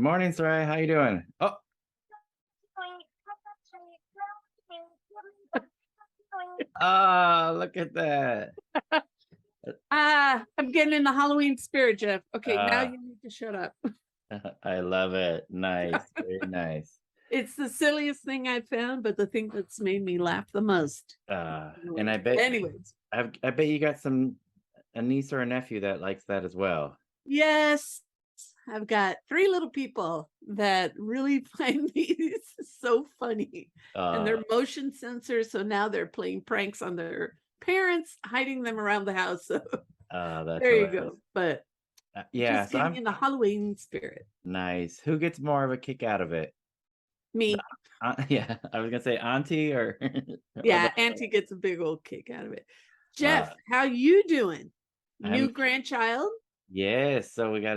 morning, Soraya. How you doing? Oh, look at that. I'm getting in the Halloween spirit, Jeff. Okay, now Uh, you need to shut up. I love it. Nice. Very nice. It's the silliest thing I've found, but the thing that's made me laugh the most. And I bet Anyways, I bet you got a niece or a nephew that likes that as well. yes, I've got three little people that really find these so funny. And they're motion sensors, so now they're playing pranks on their parents, hiding them around the house. So That's there you hilarious. go. But Yeah, just so getting I'm in the Halloween spirit. nice. Who gets more of a kick out of it? Me. Yeah, I was gonna say auntie or, or Yeah, Auntie gets a big old kick out of it. uh, Jeff, how you doing? New I'm grandchild? yes. So we got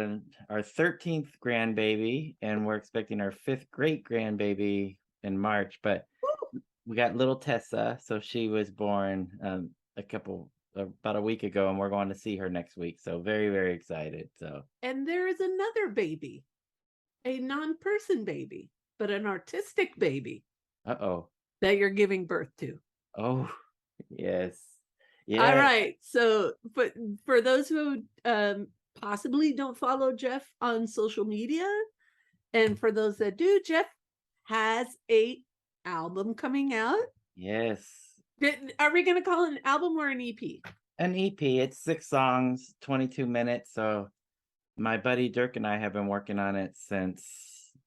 our 13th grandbaby, and we're expecting our fifth great grandbaby in March. But Woo! we got little Tessa, so she was born about a week ago, and we're going to see her next week. So very, very excited. So And there is another baby, a non-person baby, but an artistic baby oh, that you're giving birth to. oh, yes, All yeah, right. So, but for those who possibly don't follow Jeff on social media, and for those that do, Jeff has a album coming out. yes. Are we going to call it an album or an EP? An EP. It's 6 songs, 22 minutes. So my buddy Dirk and I have been working on it since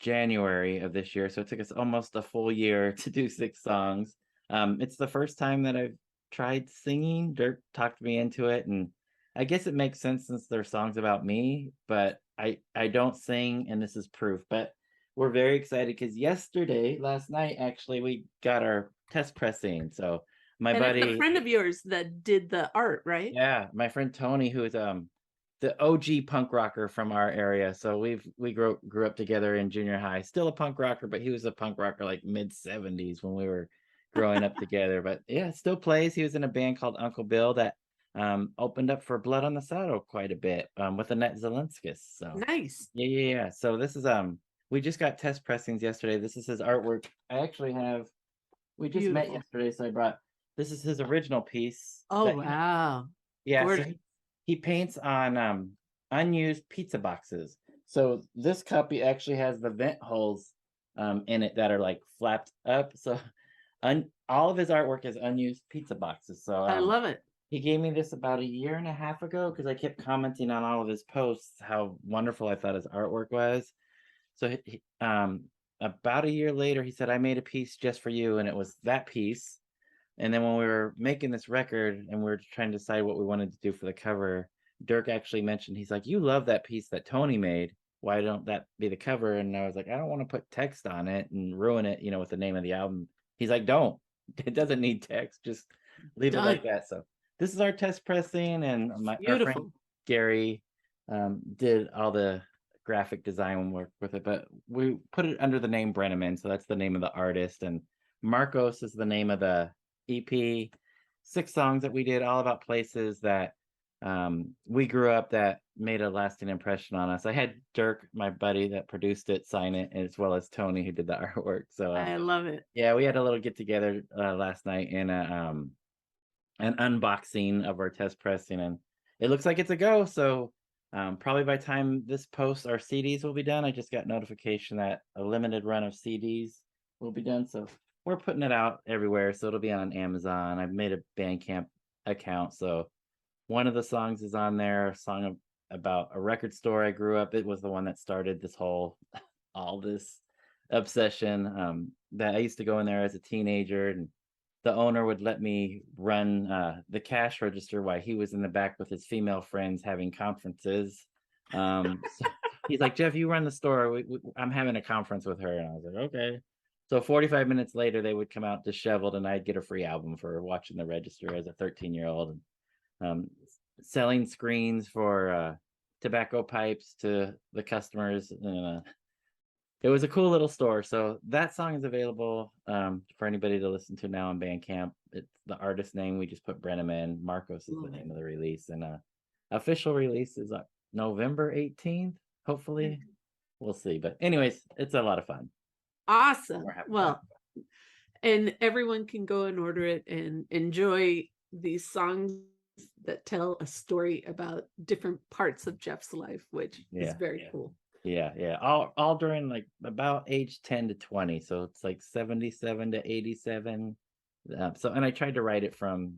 January of this year. So it took us almost a full year to do 6 songs. It's the first time that I've tried singing. Dirk talked me into it, and I guess it makes sense since they're songs about me, but I don't sing, and this is proof. But we're very excited because last night, actually, we got our test pressing. So my And it's a buddy, friend of yours that did the art, right? yeah, my friend Tony, who is the OG punk rocker from our area. So we grew up together in junior high. Still a punk rocker, but he was a punk rocker like mid-70s when we were growing up together. But yeah, still plays. He was in a band called Uncle Bill that opened up for Blood on the Saddle quite a bit with Annette Zelenskis. So Nice. yeah. So this is we just got test pressings yesterday. This is his artwork. We just met Beautiful. yesterday, so I brought this is his original piece. Oh, wow. Yeah, so Gorgeous. he paints on unused pizza boxes. So this cup he actually has the vent holes in it that are like flapped up. So all of his artwork is unused pizza boxes. So I love it. he gave me this about a year and a half ago because I kept commenting on all of his posts how wonderful I thought his artwork was. So about a year later, he said, "I made a piece just for you," and it was that piece. And then when we were making this record and we were trying to decide what we wanted to do for the cover, Dirk actually mentioned, he's like, "You love that piece that Tony made. Why don't that be the cover?" And I was like, "I don't want to put text on it and ruin it, with the name of the album." He's like, "Don't. It doesn't need text. Just leave it like that." So this is our test pressing, and our friend Beautiful. Gary did all the graphic design work with it, but we put it under the name Brenneman. So that's the name of the artist. And Marcos is the name of the EP. 6 songs that we did, all about places that we grew up that made a lasting impression on us. I had Dirk, my buddy that produced it, sign it, as well as Tony, who did the artwork. So I love it. yeah, we had a little get together last night in an unboxing of our test pressing, and it looks like it's a go. So probably by the time this posts, our CDs will be done. I just got notification that a limited run of CDs will be done. So we're putting it out everywhere. So it'll be on Amazon. I've made a Bandcamp account. So one of the songs is on there, a song about a record store I grew up. It was the one that started this whole, all this obsession that I used to go in there as a teenager, and the owner would let me run the cash register while he was in the back with his female friends having conferences. So he's like, "Jeff, you run the store. I'm having a conference with her." And I was like, "Okay." So 45 minutes later, they would come out disheveled, and I'd get a free album for watching the register as a 13-year-old. And selling screens for tobacco pipes to the customers. It was a cool little store. So that song is available for anybody to listen to now on Bandcamp. It's the artist name. We just put Brenneman. Marcos is the name of the release. And official release is November 18th, hopefully. we'll see. But anyways, it's a lot of fun. Awesome. We're having Well, fun. and everyone can go and order it and enjoy these songs that tell a story about different parts of Jeff's life, which is very cool. Yeah. All during like about age 10 to 20. So it's like 77 to 87. And I tried to write it from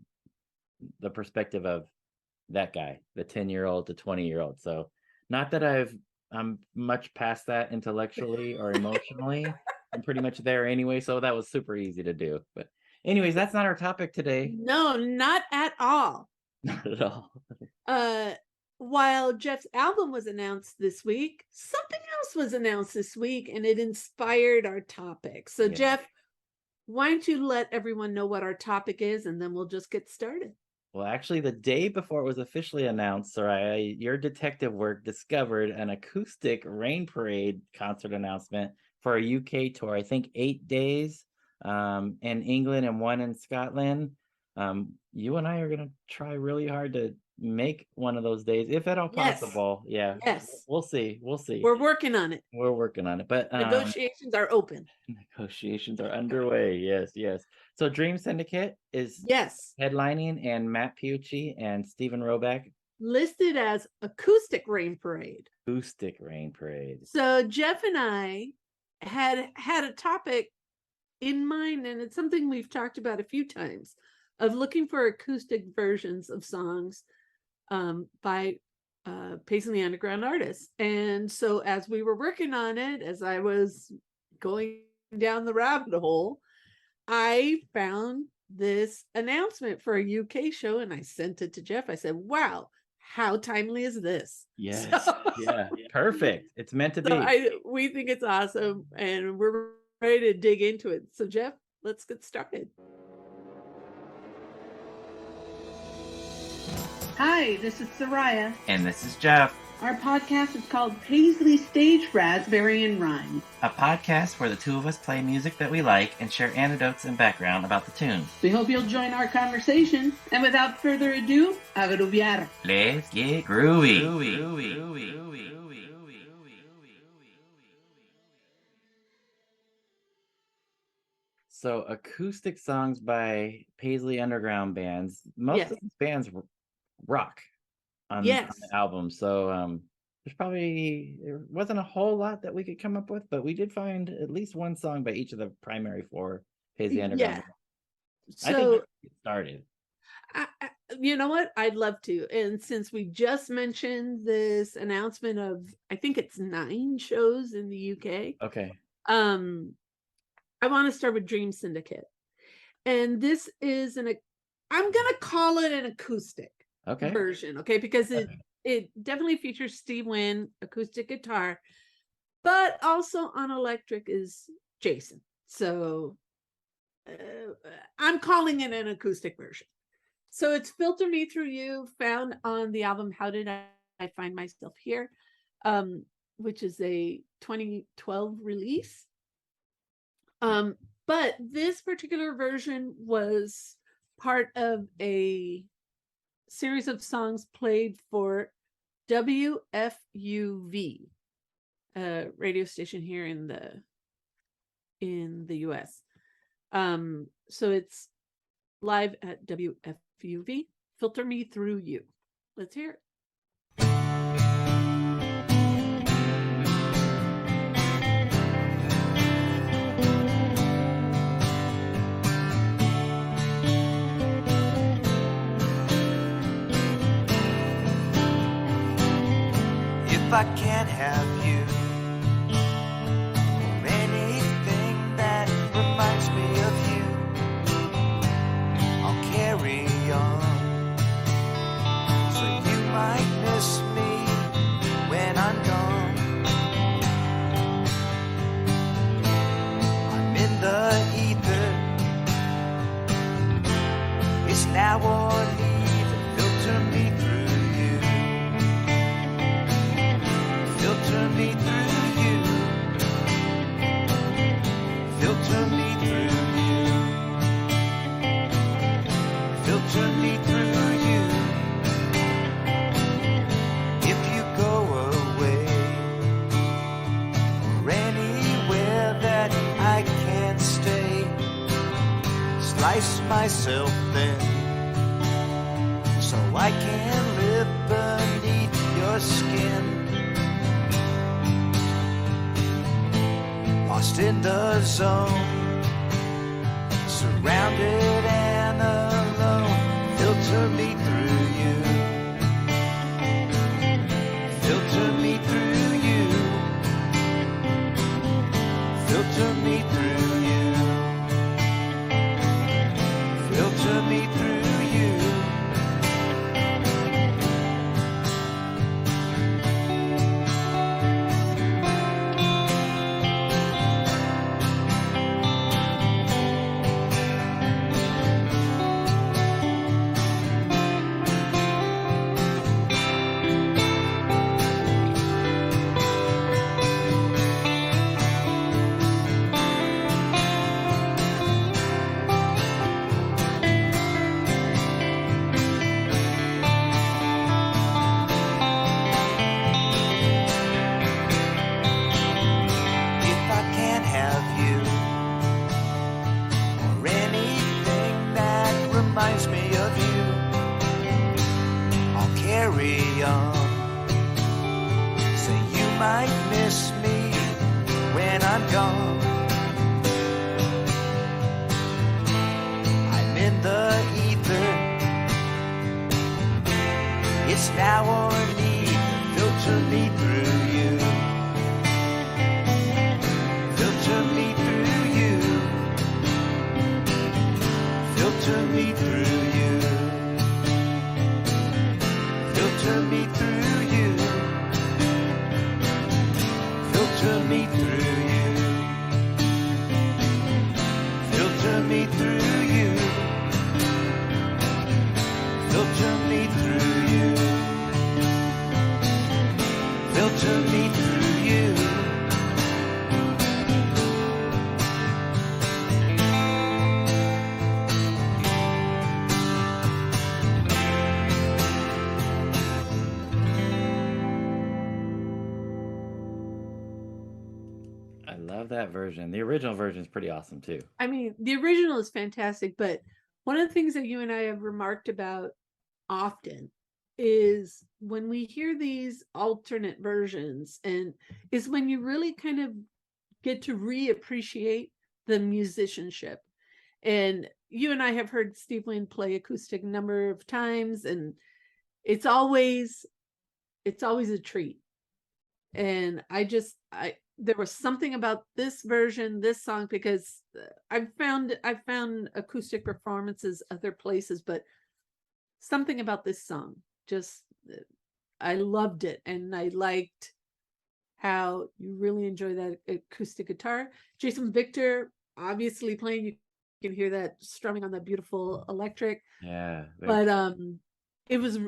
the perspective of that guy, the 10-year-old to 20-year-old. So not that I'm much past that intellectually or emotionally. I'm pretty much there anyway. So that was super easy to do. But anyways, that's not our topic today. No, not at all. Not at all. While Jeff's album was announced this week, something else was announced this week, and it inspired our topic. So, Jeff, why don't you let everyone know what our topic is, and then we'll just get started. Well, actually, the day before it was officially announced, Soraya, your detective work discovered an acoustic Rain Parade concert announcement for a UK tour. I think 8 days in England and 1 in Scotland. You and I are going to try really hard to make one of those days, if at all possible. Yeah. Yes. We'll see. We're working on it. But negotiations are open. Negotiations are underway. Yes. So Dream Syndicate is headlining, and Matt Piucci and Stephen Roback listed as Acoustic Rain Parade. Acoustic Rain Parade. So Jeff and I had a topic in mind, and it's something we've talked about a few times, of looking for acoustic versions of songs by Paisley Underground artists. And so as we were working on it, as I was going down the rabbit hole, I found this announcement for a UK show, and I sent it to Jeff. I said, wow, how timely is this? Yes. Perfect. It's meant to be. We think it's awesome, and we're ready to dig into it. So Jeff, let's get started. Hi, this is Soraya. And this is Jeff. Our podcast is called Paisley Stage Raspberry and Rhyme. A podcast where the two of us play music that we like and share anecdotes and background about the tunes. We hope you'll join our conversation. And without further ado, a grooviar. Let's get groovy. So acoustic songs by Paisley Underground bands. Most of these bands rock on the album. So there wasn't a whole lot that we could come up with, but we did find at least one song by each of the primary 4 Paisley Underground. So I think we should get started. You know what? I'd love to. And since we just mentioned this announcement of, I think it's 9 shows in the UK. Okay. I want to start with Dream Syndicate. And this is I'm going to call it an acoustic version, because it definitely features Steve Wynn, acoustic guitar, but also on electric is Jason. So I'm calling it an acoustic version. So it's Filter Me Through You, found on the album How Did I Find Myself Here, which is a 2012 release. But this particular version was part of a series of songs played for WFUV, a radio station here in the US. So it's live at WFUV. Filter Me Through You. Let's hear it. If I can't have you, or anything that reminds me of you, I'll carry on. So you might miss me when I'm gone. I'm in the ether. It's now or neither. Filter me through you. Filter me through you. Filter me through you. Filter me through you. If you go away, slice myself thin so I can live beneath your skin. Lost in the zone, surrounded and alone. Filter me through you. Filter me through you. Filter me through you. Filter me through you. Reminds me of you. I'll carry on. So you might miss me when I'm gone. I'm in the ether. It's now or neither. Filter me through you. Filter me through you. Filter me through you. Filter me through you. Filter me through you. Filter me through you. Filter me through you. Filter me through you. I love that version. The original version is pretty awesome too. I mean, the original is fantastic, but one of the things that you and I have remarked about often is when we hear these alternate versions, and is when you really kind of get to reappreciate the musicianship. And you and I have heard Steve Lynn play acoustic a number of times, and it's always a treat. And there was something about this version, this song, because I've found acoustic performances other places, but something about this song, just, I loved it. And I liked how you really enjoy that acoustic guitar. Jason Victor, obviously playing, you can hear that strumming on that beautiful electric. Yeah. But it was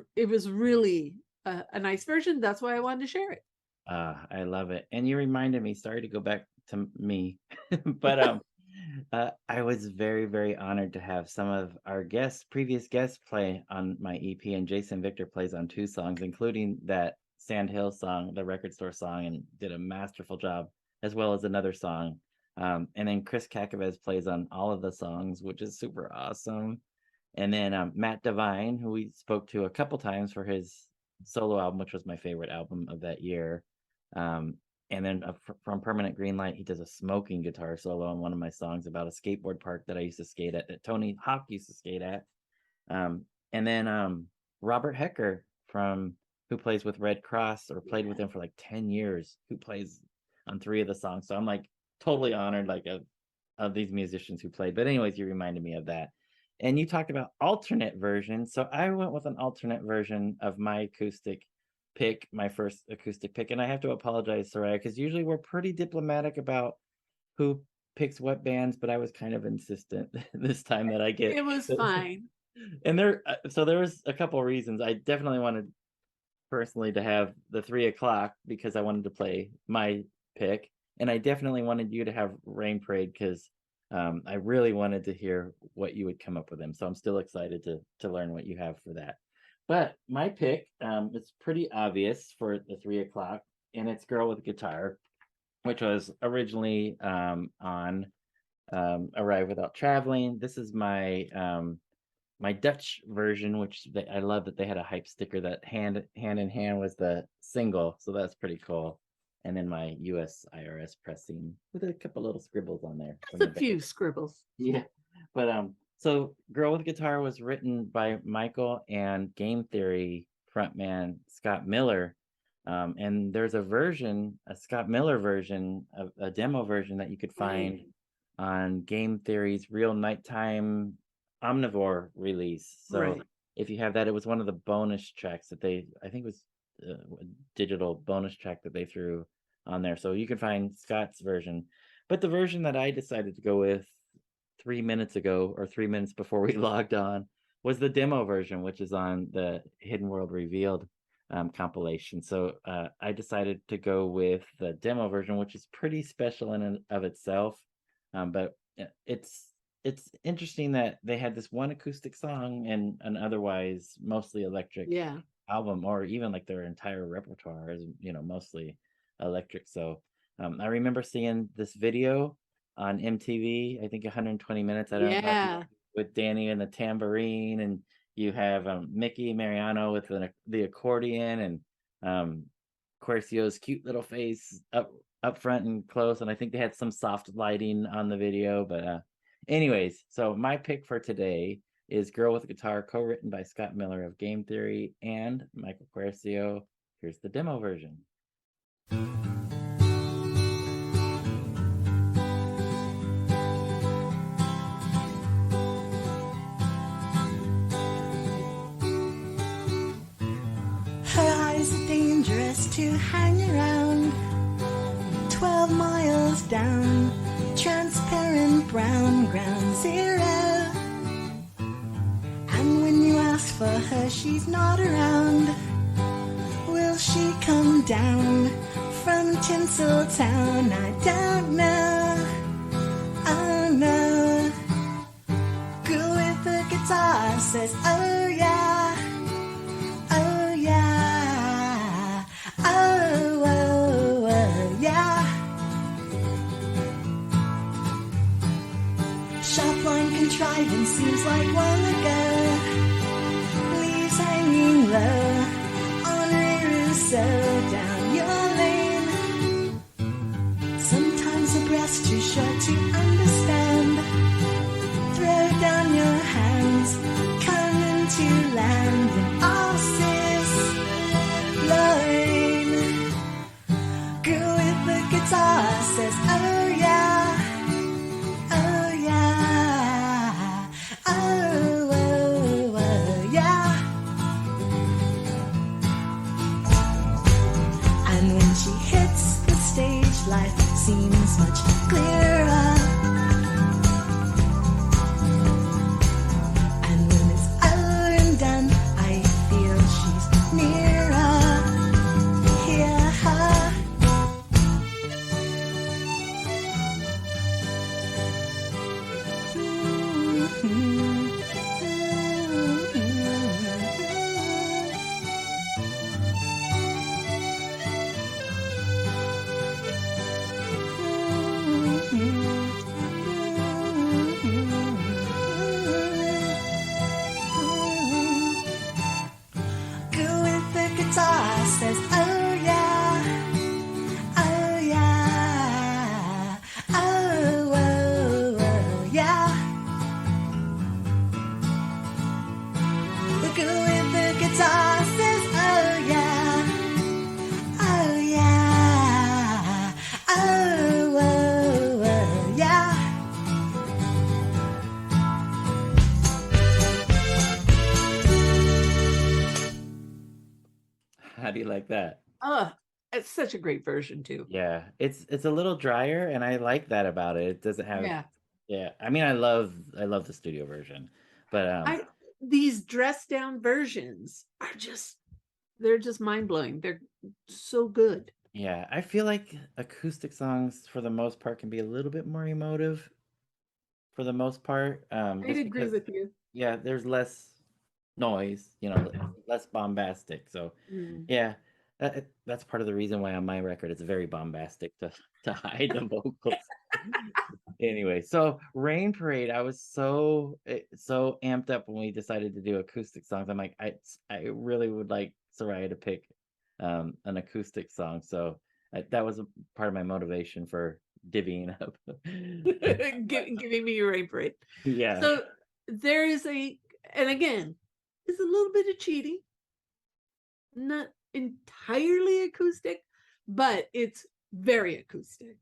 really a nice version. That's why I wanted to share it. I love it. And you reminded me, sorry to go back to me, but I was very, very honored to have some of our previous guests play on my EP, and Jason Victor plays on 2 songs, including that Sand Hill song, the record store song, and did a masterful job, as well as another song. And then Chris Kakavez plays on all of the songs, which is super awesome. And then Matt Devine, who we spoke to a couple times for his solo album, which was my favorite album of that year. And then from Permanent Greenlight, he does a smoking guitar solo on one of my songs about a skateboard park that I used to skate at, that Tony Hawk used to skate at. And then Robert Hecker, who plays with Red Cross, or played with him for like 10 years, who plays on 3 of the songs. So I'm like totally honored, like of these musicians who played. But anyways, you reminded me of that. And you talked about alternate versions. So I went with an alternate version of my acoustic pick, my first acoustic pick. And I have to apologize, Soraya, because usually we're pretty diplomatic about who picks what bands, but I was kind of insistent this time that I get. It was fine. And there was a couple of reasons. I definitely wanted personally to have the 3 o'clock because I wanted to play my pick. And I definitely wanted you to have Rain Parade because I really wanted to hear what you would come up with them. So I'm still excited to learn what you have for that. But my pick, it's pretty obvious for the 3 o'clock, and it's Girl with Guitar, which was originally on Arrive Without Traveling. This is my my Dutch version, which I love that they had a hype sticker that hand in hand was the single, so that's pretty cool. And then my US IRS pressing with a couple little scribbles on there. Just a few scribbles. Yeah, but so Girl with Guitar was written by Michael and Game Theory frontman Scott Miller. And there's a version, a Scott Miller version, a demo version that you could find on Game Theory's Real Nighttime Omnivore release. So if you have that, it was one of the bonus tracks that I think it was a digital bonus track that they threw on there. So you can find Scott's version. But the version that I decided to go with 3 minutes ago, or 3 minutes before we logged on, was the demo version, which is on the Hidden World Revealed compilation. So I decided to go with the demo version, which is pretty special in and of itself. But it's interesting that they had this one acoustic song and an otherwise mostly electric album, or even like their entire repertoire is, mostly electric. So I remember seeing this video on MTV, I think 120 minutes. I don't know, with Danny and the tambourine, and you have Mickey Mariano with the accordion, and Quercio's cute little face up front and close, and I think they had some soft lighting on the video. But anyways, so my pick for today is Girl with a Guitar, co-written by Scott Miller of Game Theory and Michael Quercio. Here's the demo version. Her eyes are dangerous to hang around. 12 miles down, transparent brown ground zero. And when you ask for her, she's not around. Will she come down from Tinseltown? I don't know. Oh no. Girl with the guitar says, oh yeah. Oh yeah. Oh, oh, oh yeah. Sharp line contrivance seems like one ago. Leaves hanging low. So down your lane. Sometimes a breast too short to understand. Throw down your hands, come into land, and all sis Lorraine. Girl with the guitar says, oh yeah, oh yeah, oh, oh, oh yeah. And when she hits the stage, life seems much clearer. And when it's over and done, I feel she's nearer. Hear her. Girl with the guitar says, oh yeah, oh yeah, oh, oh, oh yeah. The girl with the guitar says, oh yeah, oh yeah, oh, oh, oh yeah. How do you like that? Oh, it's such a great version too. Yeah, it's a little drier, and I like that about it. It doesn't have I mean, I love the studio version, but These dressed down versions are they're just mind blowing. They're so good. yeah, I feel like acoustic songs for the most part can be a little bit more emotive for the most part. I'd Just agree because, with you. yeah, there's less noise, less bombastic. So Mm. yeah, that's part of the reason why on my record it's very bombastic to hide the vocals. Anyway, so Rain Parade, I was so amped up when we decided to do acoustic songs. I'm like, I really would like Soraya to pick an acoustic song. So that was a part of my motivation for divvying up. Giving me your Rain Parade. Yeah. So there is and again, it's a little bit of cheating. Not entirely acoustic, but it's very acoustic.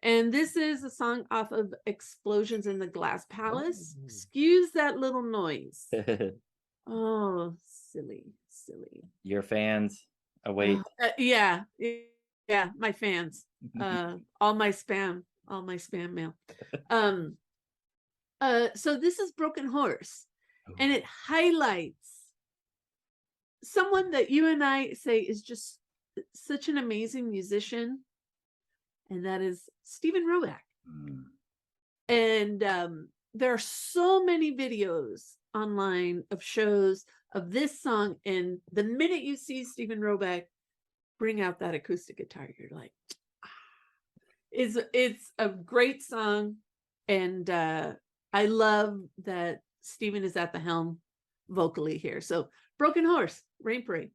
And this is a song off of Explosions in the Glass Palace. Excuse that little noise. Oh, silly. Your fans await. Yeah, my fans. All my spam mail. So this is Broken Horse, and it highlights someone that you and I say is just such an amazing musician, and that is Stephen Roback. And there are so many videos online of shows of this song, and the minute you see Stephen Roback bring out that acoustic guitar, you're like, it's a great song, and I love that Stephen is at the helm vocally here. So Broken Horse, Rain Parade.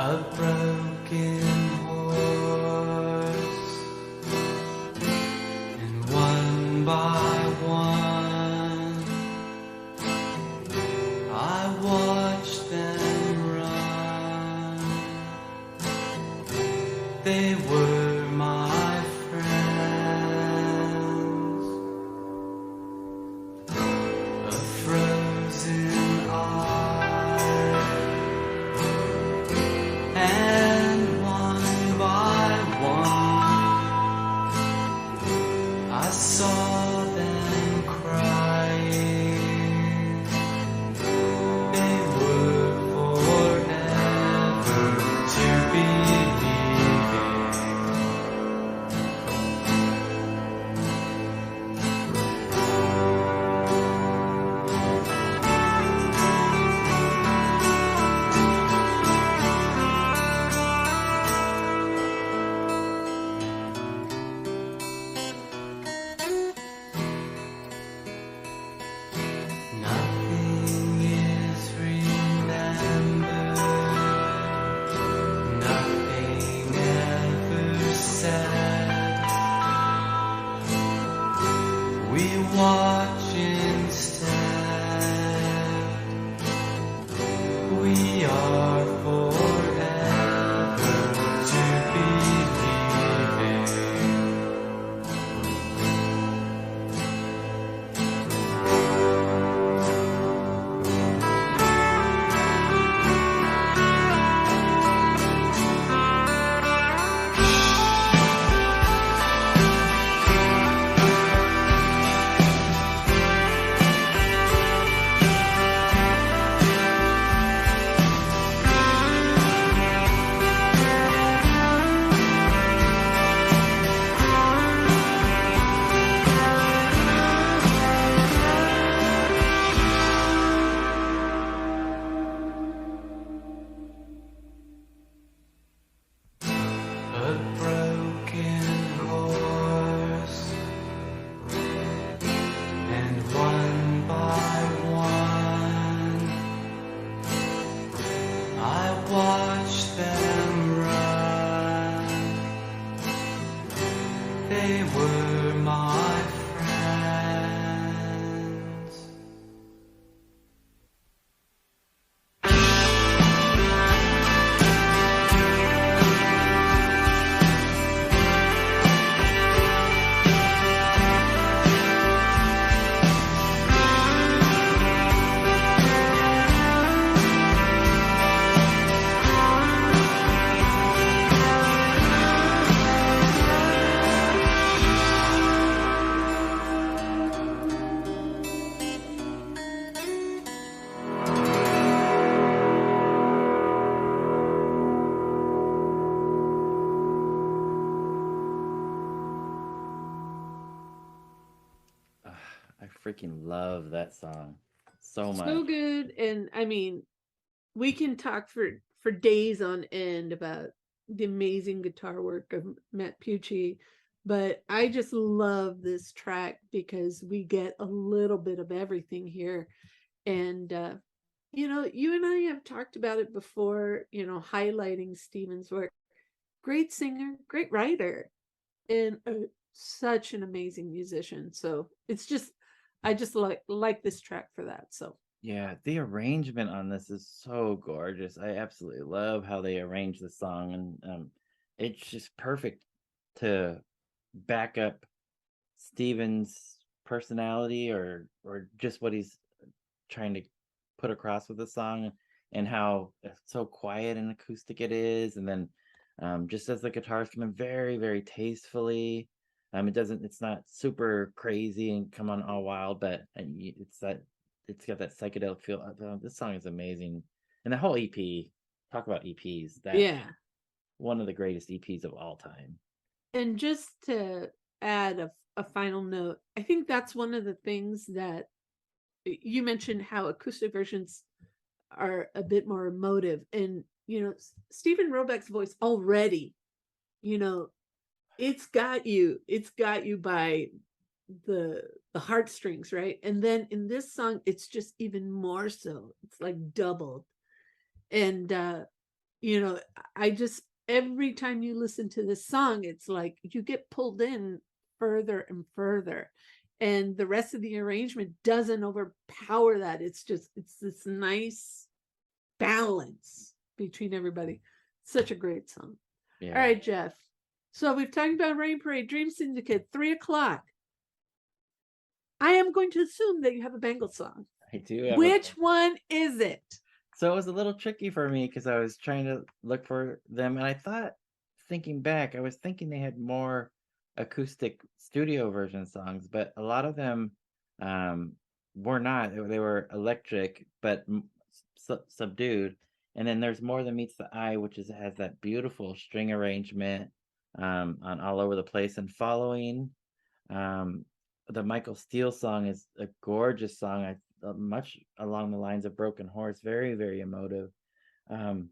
A broken horse, and one by one I watched them run. They were my friends. A frozen eye, and one by one I saw them crying. They were forever to be leaving. Nothing is remembered, nothing ever said. We watch instead. We are forever to be leaving. freaking love that song so much. So good. And I mean, we can talk for days on end about the amazing guitar work of Matt Pucci, but I just love this track because we get a little bit of everything here. And you know, you and I have talked about it before, you know, highlighting Stephen's work. Great singer, great writer, and such an amazing musician. So it's just, I just like this track for that. So yeah, the arrangement on this is so gorgeous. I absolutely love how they arrange the song, and it's just perfect to back up Stephen's personality or just what he's trying to put across with the song, and how so quiet and acoustic it is. And then just as the guitars come in very, very tastefully, it's not super crazy and come on all wild, but it's got that psychedelic feel. This song is amazing, and the whole EP. Talk about EPs. yeah. One of the greatest EPs of all time. And just to add a final note, I think that's one of the things that you mentioned, how acoustic versions are a bit more emotive. And, you know, Stephen Roebuck's voice already, you know, it's got you by the heartstrings, right? And then in this song, it's just even more so. It's like doubled. And, you know, every time you listen to this song, it's like you get pulled in further and further, and the rest of the arrangement doesn't overpower that. It's this nice balance between everybody. Such a great song. Yeah. All right, Jeff. So we've talked about Rain Parade, Dream Syndicate, 3:00. I am going to assume that you have a Bangles song. I do. Which one is it? So it was a little tricky for me because I was trying to look for them, and I thought, thinking back, I was thinking they had more acoustic studio version songs, but a lot of them were not. They were electric, but subdued. And then there's More Than Meets the Eye, which has that beautiful string arrangement on All Over the Place. And following, the Michael Steele song is a gorgeous song, much along the lines of Broken Horse, very, very emotive. And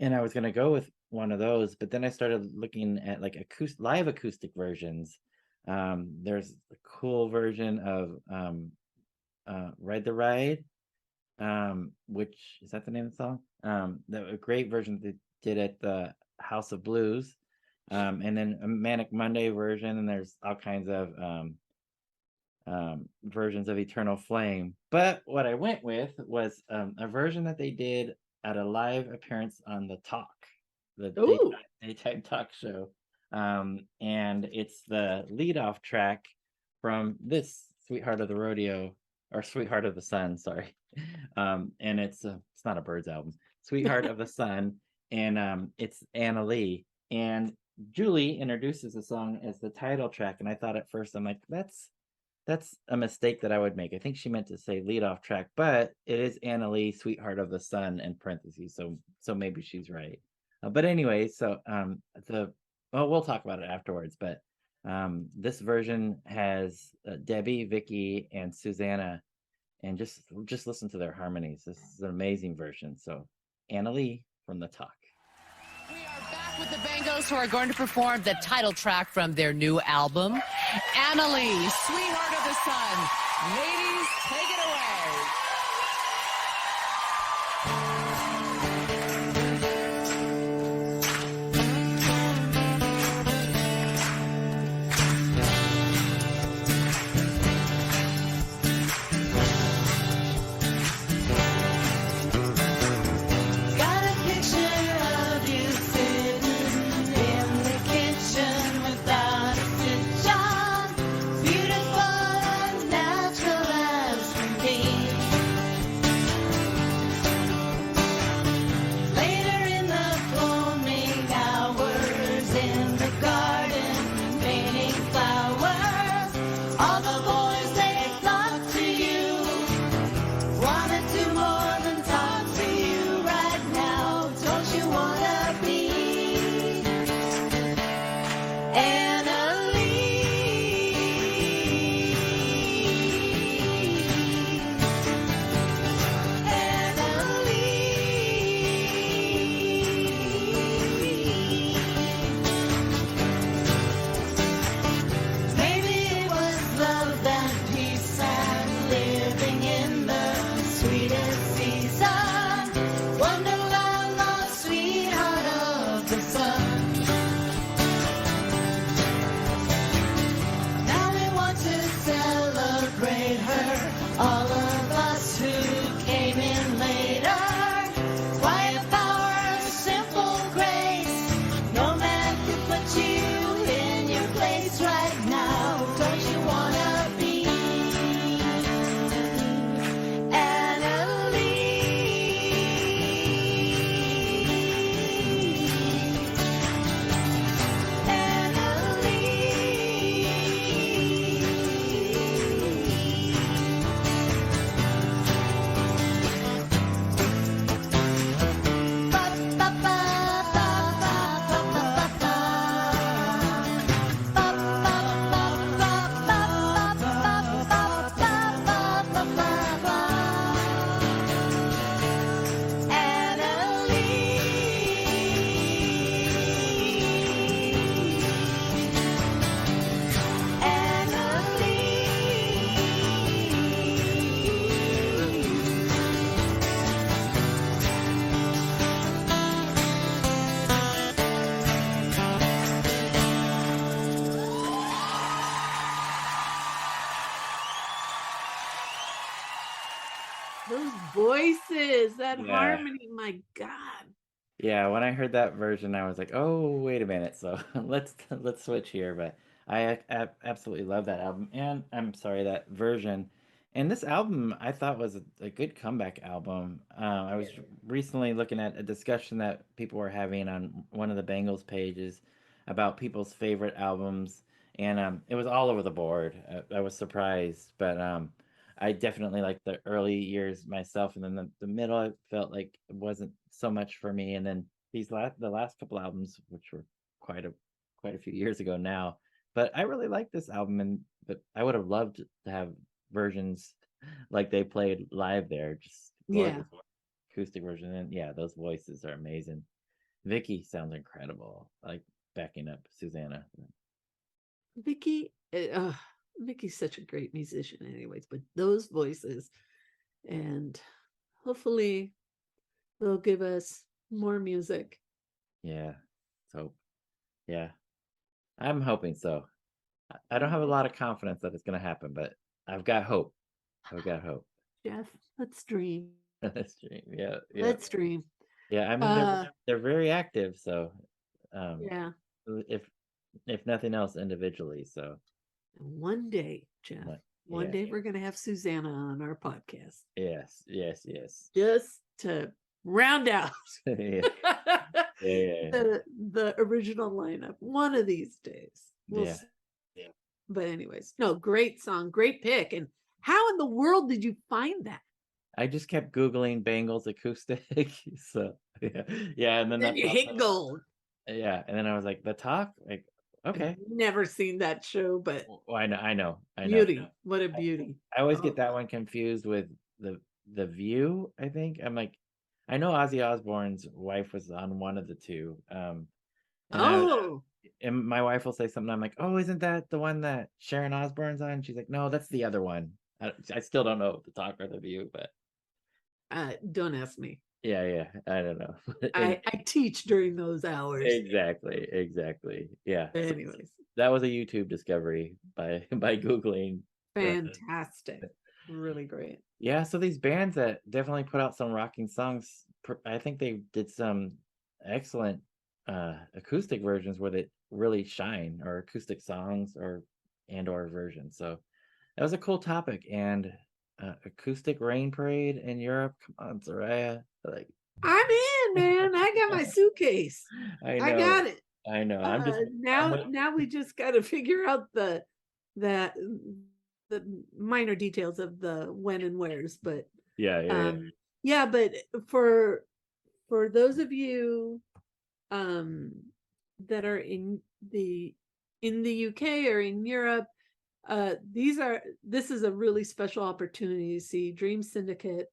I was going to go with one of those, but then I started looking at like live acoustic versions. There's a cool version of Ride the Ride, which is that the name of the song? A great version they did at the House of Blues, and then a Manic Monday version, and there's all kinds of versions of Eternal Flame. But what I went with was a version that they did at a live appearance on The Talk, the daytime talk show. And it's the leadoff track from this Sweetheart of the Rodeo, or Sweetheart of the Sun, sorry. And it's not a Birds album, Sweetheart of the Sun, and it's Anna Lee. And Julie introduces the song as the title track, and I thought at first, I'm like, that's a mistake that I would make. I think she meant to say leadoff track, but it is Anna Lee, Sweetheart of the Sun in parentheses, so maybe she's right. But anyway, so we'll talk about it afterwards. But this version has Debbie, Vicky, and Susanna, and just listen to their harmonies. This is an amazing version. So Anna Lee from The Talk. We are back with the Bangles, who are going to perform the title track from their new album, Anna Lee, Sweetheart of the Sun. Ladies, take it away. Got a picture of you sitting in the kitchen without a stitch on, beautiful and natural as can be. Later in the gloaming hours in the garden, painting flowers, all the boys they flock to you. Wanna do more than talk to you right now. Don't you wanna be Anna Lee? Those voices, that Yeah. harmony, my God. Yeah, when I heard that version, I was like, "Oh, wait a minute." So let's switch here. But absolutely love that album, and I'm sorry, that version. And this album, I thought was a good comeback album. I was recently looking at a discussion that people were having on one of the Bangles pages about people's favorite albums, and it was all over the board. I was surprised, but I definitely like the early years myself, and then the middle I felt like it wasn't so much for me, and then the last couple albums, which were quite a few years ago now, but I really like this album, but I would have loved to have versions like they played live there, just gorgeous acoustic version, and yeah, those voices are amazing. Vicky sounds incredible, like backing up Susanna. Vicky, Vicky's such a great musician anyways, but those voices, and hopefully they'll give us more music. Yeah, so yeah, I'm hoping so. I don't have a lot of confidence that it's going to happen, but I've got hope. Jeff, let's dream. Let's dream. Yeah. Let's dream. Yeah, I mean they're very active, so Yeah. if nothing else individually, so One day, Jeff, one day we're going to have Susanna on our podcast. Yes. Just to round out Yeah. the original lineup one of these days. We'll see. But anyways, no, great song, great pick. And how in the world did you find that? I just kept Googling Bangles acoustic. So yeah, and then you hit gold. Yeah, and then I was like, The Talk, like, okay. I've never seen that show, but I know. Beauty. What a beauty. I always get that one confused with the View, I think. I'm like, I know Ozzy Osbourne's wife was on one of the two. And my wife will say something. I'm like, "Oh, isn't that the one that Sharon Osbourne's on?" She's like, "No, that's the other one." I still don't know The Talk or The View, but don't ask me. Yeah, I don't know. I teach during those hours. Exactly. Yeah. Anyways, that was a YouTube discovery by Googling. Fantastic. Really great. Yeah, so these bands that definitely put out some rocking songs, I think they did some excellent acoustic versions where they really shine, or acoustic songs or versions. So that was a cool topic. And acoustic rain parade in Europe. Come on, Soraya. Like, I'm in, man. I got my suitcase. I got it. I know. I'm just now we just got to figure out the minor details of the when and wheres, but yeah, but for those of you that are in the UK or in Europe, this is a really special opportunity to see Dream Syndicate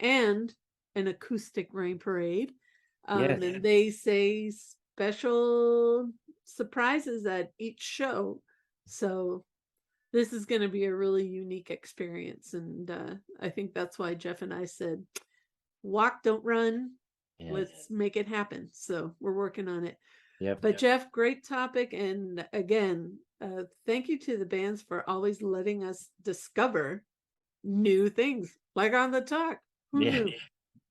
and an acoustic rain parade. And they say special surprises at each show. So this is going to be a really unique experience. And I think that's why Jeff and I said, walk, don't run. Let's make it happen. So we're working on it. But Jeff, great topic. And again, thank you to the bands for always letting us discover new things, like on The Talk. Who knew?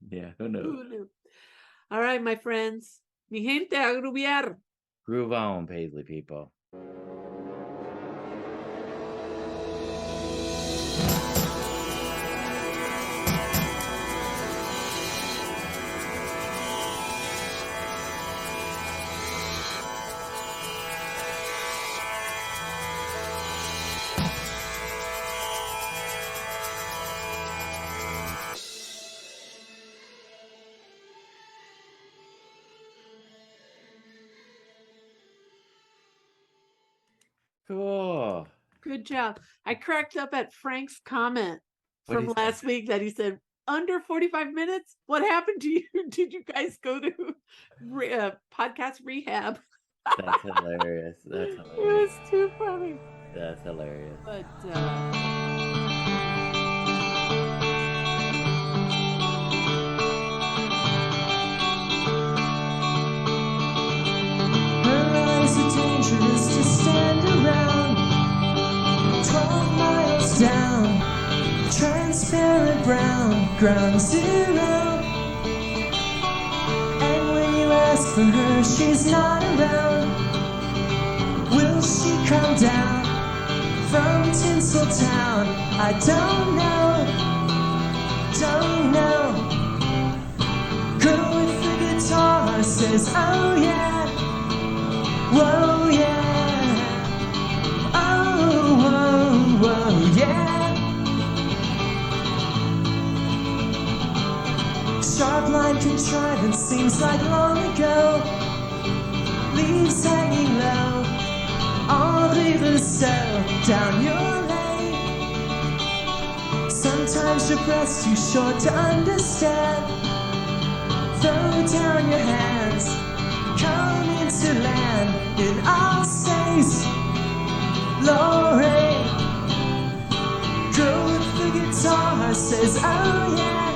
Yeah, who knew? All right, my friends. Mi gente, a groovear. Groove on, Paisley people. Cool. Good job. I cracked up at Frank's comment from last week that he said, under 45 minutes? What happened to you? Did you guys go to podcast rehab? That's hilarious. It was too funny. That's hilarious. But dangerous to stand around 12 miles down, fair and brown, ground zero. And when you ask for her, she's not around. Will she come down from Tinseltown? I don't know, don't know. Girl with the guitar says, oh yeah, whoa yeah, oh whoa, whoa yeah. Sharp line contrivance seems like long ago. Leaves hanging low, Henri Rousseau down your lane. Sometimes your breath's too short to understand. Throw down your hands, come into land in Alsace, Lorraine. Girl with the guitar says, oh yeah,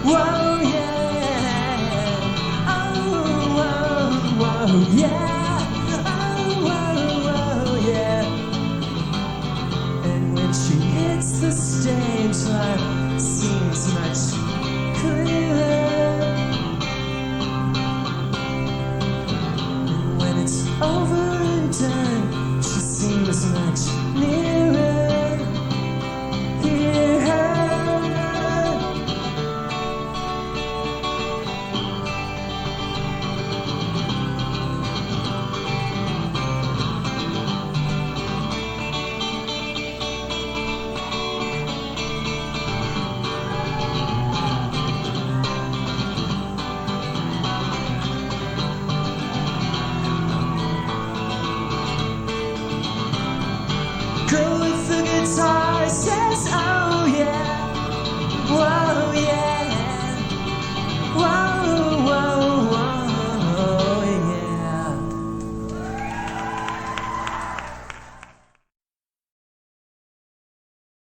whoa yeah, oh whoa, whoa yeah, oh whoa, whoa yeah. And when she hits the stage, life seems much clearer. When it's over and done, she seems much nearer.